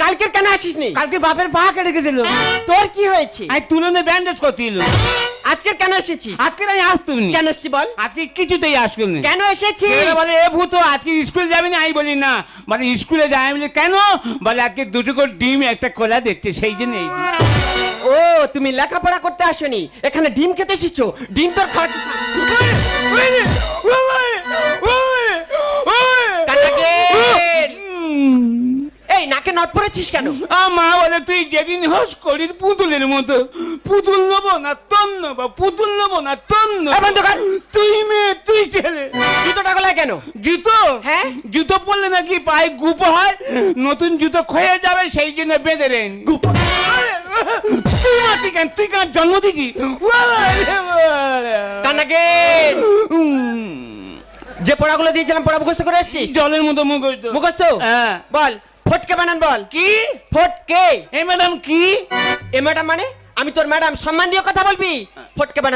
কালকে কেন আসিসনি? কালকে বাপের পা কেটে গেছিল। তোর কি হয়েছে? আমি তুলনে ব্যান্ডেজ করছিল। আজকে কেন এসেছিস? আজকে আমি আসতুনি। কেন এসেছি বল? আজকে কিছুতেই আসবি কেন এসেছি? বলে এ ভূত আজকে স্কুলে যাবি না? আমি বলি না। বলে স্কুলে যাই। আমি বলি কেন? বলে আজকে দুটো করে ডিম একটা কলা দেখতে, সেই জন্য এই। ও তুমি লেখাপড়া করতে আসনি, এখানে ডিম খেতে এসেছো। ডিম তোর খাওয়া এই নাকে নট পড়েছিস কেন? মা বলে তুই যেদিন হস করির পুতুলের মতো। পুতুল নেবো না তোর নেবো, পুতুল নেবো না তোর নেবো। তুই মেয়ে তুই ছেলে। জুতোটা গলায় কেন? জুতো? হ্যাঁ জুতো পরলে নাকি পায়ে গুপ হয়, নতুন জুতো ক্ষয়ে যাবে, সেই জন্য বেঁধে রেন। গুপ তুই মাতি কেন? তুই কেন জন্ম দিছি? কানাকে যে পড়াগুলো দিয়েছিলাম পড়া মুখস্থ করে এসেছিস? জলের মতো মুখস্থ। মুখস্থ? হ্যাঁ। বল ফটকে বানান বল। কি ফটকে? এ ম্যাডাম কি? এ ম্যাডাম মানে? আমি তোর ম্যাডাম, সম্মান দিয়ে কথা বলবি। ফটকে বানান